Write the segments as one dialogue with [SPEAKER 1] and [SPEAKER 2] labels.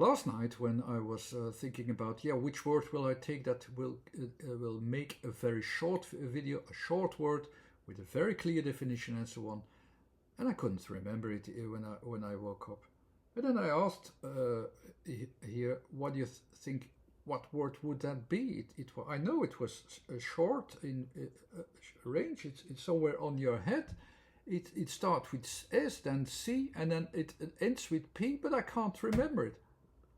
[SPEAKER 1] last night when I was thinking about, yeah, which word will I take that will make a very short video, a short word with a very clear definition and so on. And I couldn't remember it when I woke up. And then I asked here, what do you think? What word would that be? I know it was short in range. It's somewhere on your head. It starts with S, then C, and then it ends with P, but I can't remember it.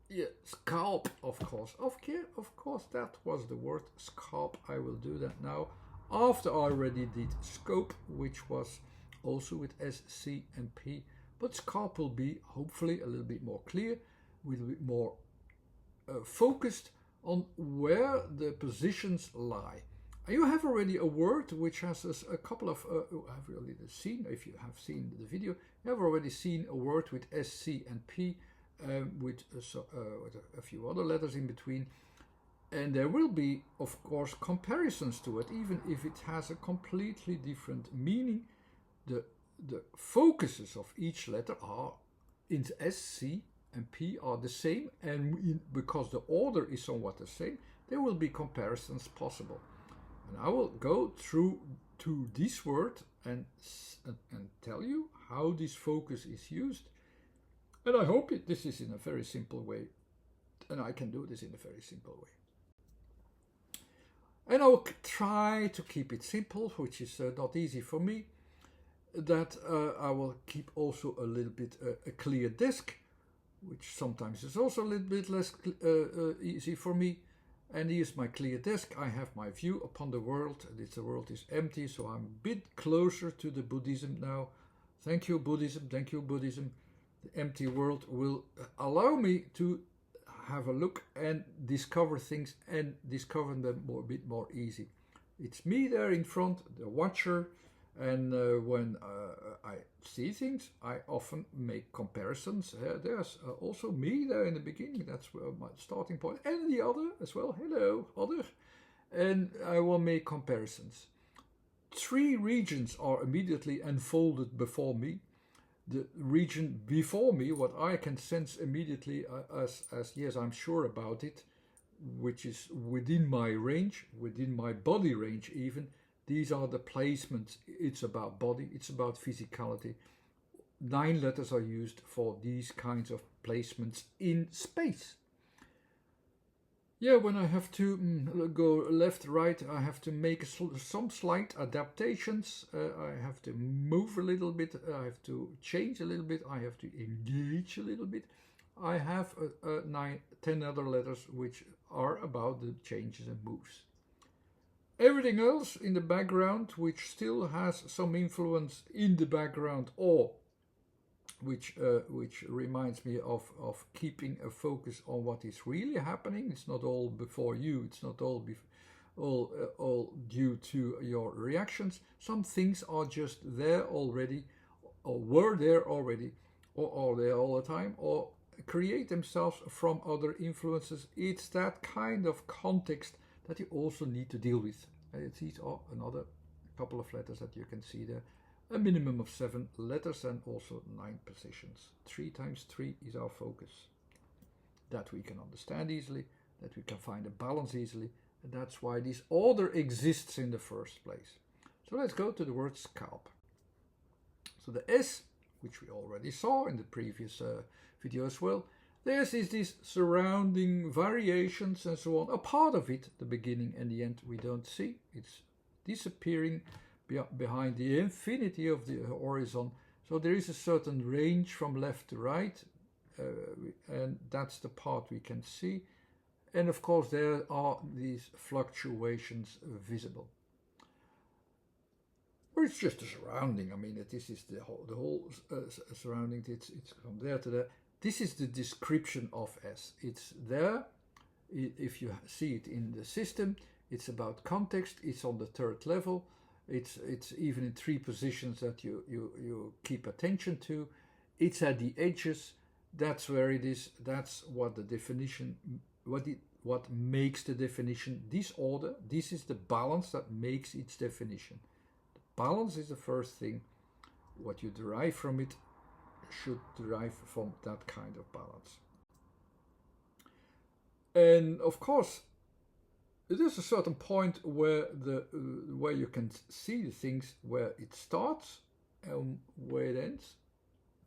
[SPEAKER 1] Yeah, scalp, of course. Of course, that was the word scalp. I will do that now. After I already did scope, which was also with S, C, and P. But scalp will be hopefully a little bit more clear, a little bit more focused on where the positions lie. You have already a word which has a couple of, have you already seen, if you have seen the video, you have already seen a word with S, C, and P with a few other letters in between. And there will be, of course, comparisons to it, even if it has a completely different meaning. The focuses of each letter are in S, C, and P are the same, and because the order is somewhat the same, there will be comparisons possible. And I will go through to this word and tell you how this focus is used. And I hope this is in a very simple way, and I can do this in a very simple way. And I will try to keep it simple, which is not easy for me. That I will keep also a little bit a clear desk, which sometimes is also a little bit less easy for me. And here's my clear desk. I have my view upon the world. The world is empty, so I'm a bit closer to the Buddhism now. Thank you, Buddhism. Thank you, Buddhism. The empty world will allow me to have a look and discover things and discover them a bit more easy. It's me there in front, the watcher. And when I see things, I often make comparisons. There's also me there in the beginning. That's my starting point. And the other as well. Hello, other. And I will make comparisons. 3 regions are immediately unfolded before me. The region before me, what I can sense immediately as yes, I'm sure about it, which is within my range, within my body range even. These are the placements. It's about body, it's about physicality. 9 letters are used for these kinds of placements in space. Yeah, when I have to go left, right, I have to make some slight adaptations. I have to move a little bit. I have to change a little bit. I have to engage a little bit. I have 10 other letters which are about the changes and moves. Everything else in the background, which still has some influence in the background, or which reminds me of keeping a focus on what is really happening. It's not all before you. It's not all due to your reactions. Some things are just there already, or were there already, or are there all the time, or create themselves from other influences. It's that kind of context that you also need to deal with. These are another couple of letters that you can see there. A minimum of 7 letters and also 9 positions. 3 times 3 is our focus. That we can understand easily, that we can find a balance easily, and that's why this order exists in the first place. So let's go to the word scalp. So the S, which we already saw in the previous video as well, this is these surrounding variations and so on. A part of it, the beginning and the end, we don't see. It's disappearing behind the infinity of the horizon. So there is a certain range from left to right, and that's the part we can see. And of course, there are these fluctuations visible. Or it's just a surrounding. I mean, this is the whole surrounding. It's from there to there. This is the description of S. It's there. If you see it in the system, it's about context. It's on the 3rd level. It's even in 3 positions that you keep attention to. It's at the edges. That's where it is. That's what the definition, what makes the definition. This order, this is the balance that makes its definition. The balance is the first thing. What you derive from it should derive from that kind of balance. And of course, there's a certain point where where you can see the things where it starts and where it ends.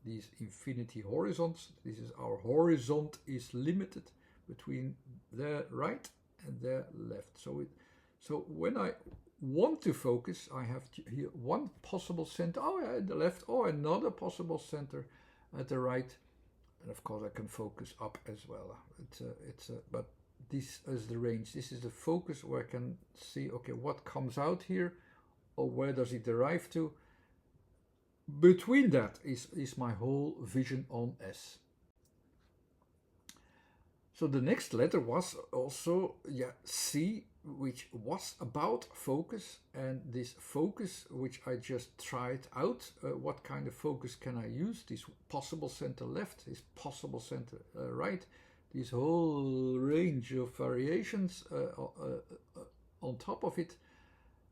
[SPEAKER 1] These infinity horizons. This is our horizon is limited between their right and their left. So when I want to focus, I have here one possible center at the left, or another possible center at the right, and of course I can focus up as well. But this is the range. This is the focus where I can see, okay, what comes out here, or where does it derive to. Between that is my whole vision on S. So the next letter was also C, which was about focus, and this focus which I just tried out, what kind of focus can I use, this possible center left, this possible center right, this whole range of variations on top of it.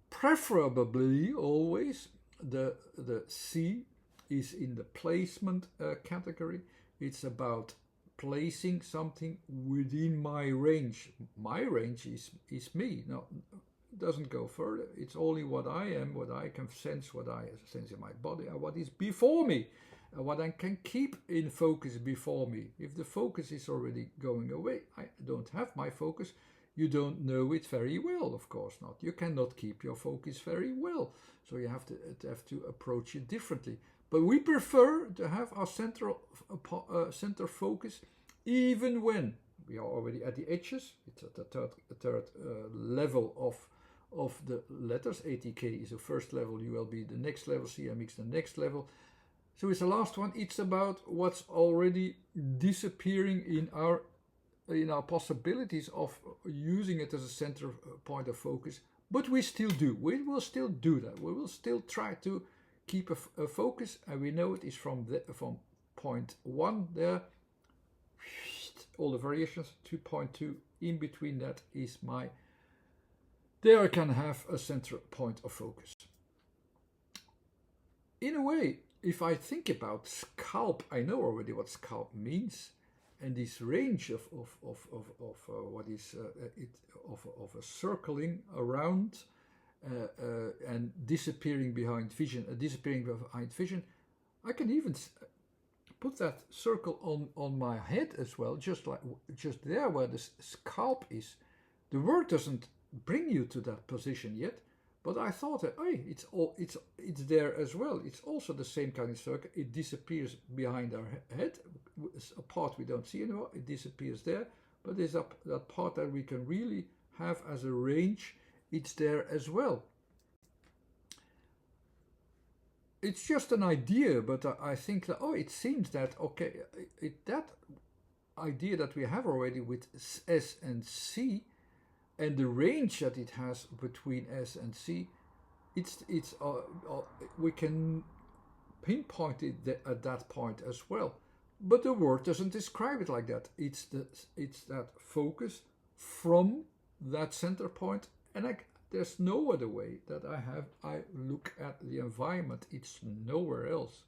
[SPEAKER 1] Preferably always the C is in the placement category. It's about placing something within my range. My range is me. No, it doesn't go further. It's only what I am, what I can sense, what I sense in my body, and what is before me, and what I can keep in focus before me. If the focus is already going away, I don't have my focus. You don't know it very well, of course not. You cannot keep your focus very well, so you have to approach it differently. But we prefer to have our center focus, even when we are already at the edges. It's at the third level of the letters. ATK is the first level, ULB the next level, CMX the next level. So it's the last one. It's about what's already disappearing in our possibilities of using it as a center point of focus, but we still do. We will still do that. We will still try to keep a focus, and we know it is from point 1 there, all the variations, 2.2, in between that is there I can have a center point of focus. In a way, if I think about SCALP, I know already what SCALP means. And this range of what is of a circling around and disappearing behind vision, I can even put that circle on my head as well, just there where the scalp is. The word doesn't bring you to that position yet, but I thought that it's there as well. It's also the same kind of circle. It disappears behind our head, a part we don't see anymore. It disappears there, but there's that part that we can really have as a range. It's there as well. It's just an idea, but I think that it seems that that idea that we have already with S and C, and the range that it has between S and C, we can pinpoint it at that point as well. But the word doesn't describe it like that. It's that focus from that center point, and there's no other way that I look at the environment. It's nowhere else.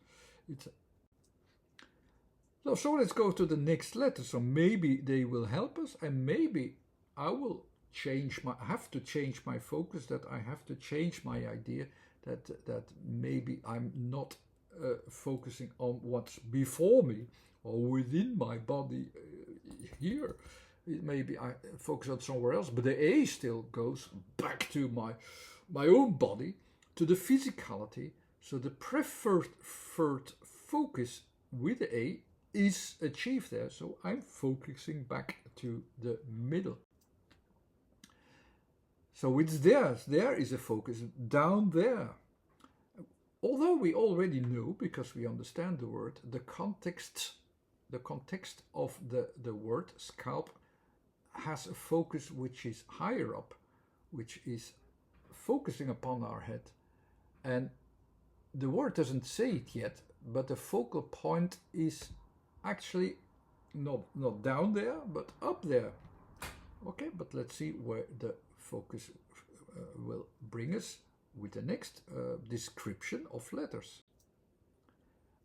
[SPEAKER 1] So let's go to the next letter. So maybe they will help us, and maybe I will have to change my focus, that I have to change my idea, that maybe I'm not focusing on what's before me or within my body here. Maybe I focus on somewhere else, but the A still goes back to my own body, to the physicality. So the preferred focus with the A is achieved there. So I'm focusing back to the middle. So it's there. There is a focus down there. Although we already know, because we understand the word, the context of the word scalp has a focus which is higher up, which is focusing upon our head. And the word doesn't say it yet, but the focal point is actually not down there, but up there. Okay, but let's see where the focus will bring us with the next description of letters.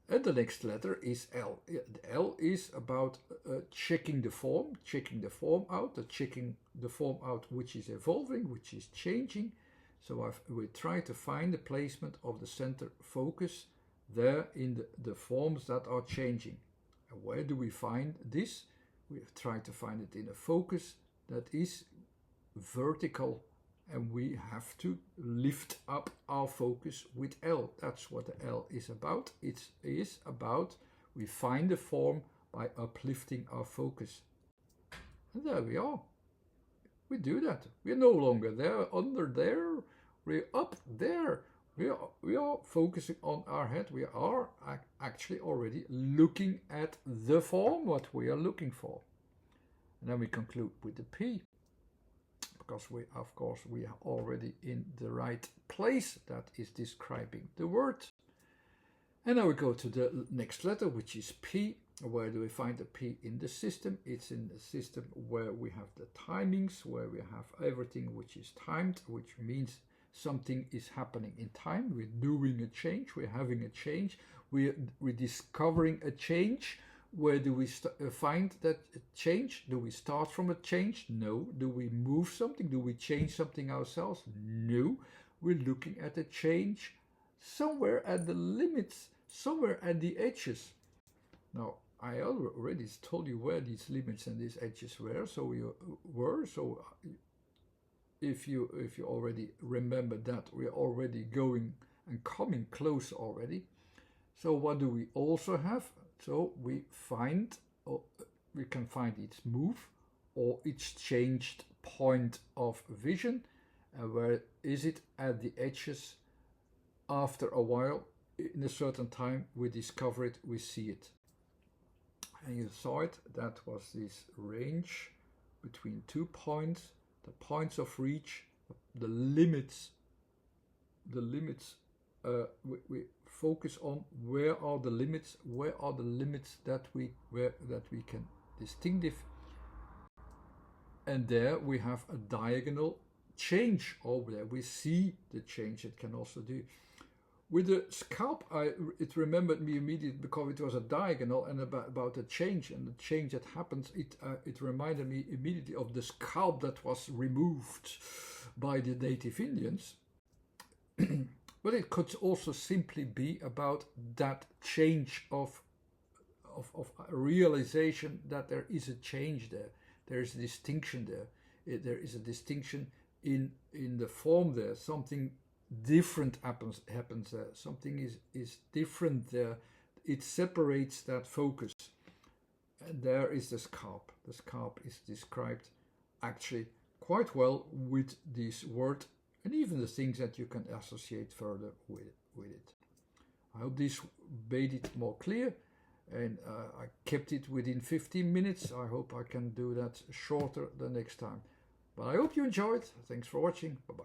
[SPEAKER 1] And the next letter is L. The L is about checking the form out, checking the form out which is evolving, which is changing. So we try to find the placement of the center focus there in the forms that are changing. And where do we find this? We try to find it in a focus that is vertical, and we have to lift up our focus with L. That's what the L is about. It is about we find the form by uplifting our focus. And there we are. We do that. We're no longer there, under there. We're up there. We are focusing on our head. We are actually already looking at the form, what we are looking for. And then we conclude with the P, because we are already in the right place that is describing the word. And now we go to the next letter, which is P. Where do we find the P in the system? It's in the system where we have the timings, where we have everything which is timed, which means something is happening in time. We're doing a change, we're having a change, we're discovering a change. Where do we find that change? Do we start from a change? No. Do we move something? Do we change something ourselves? No. We're looking at a change somewhere at the limits, somewhere at the edges. Now, I already told you where these limits and these edges were. So if you already remember that, we're already going and coming close already. So what do we also have? So we can find its move or its changed point of vision. And where is it? At the edges. After a while, in a certain time, we discover it, we see it. And you saw it, that was this range between 2 points, the points of reach, the limits. We focus on where are the limits that we can distinguish. And there we have a diagonal change over there. We see the change it can also do. With the scalp, it remembered me immediately because it was a diagonal and about a change, and the change that happens, it reminded me immediately of the scalp that was removed by the native Indians. But it could also simply be about that change of realization that there is a change there. There is a distinction there. There is a distinction in the form there. Something different happens there. Something is different there. It separates that focus. And there is the scalp. The scalp is described actually quite well with this word, and even the things that you can associate further with it. I hope this made it more clear, and I kept it within 15 minutes. I hope I can do that shorter the next time. But I hope you enjoyed. Thanks for watching. Bye-bye.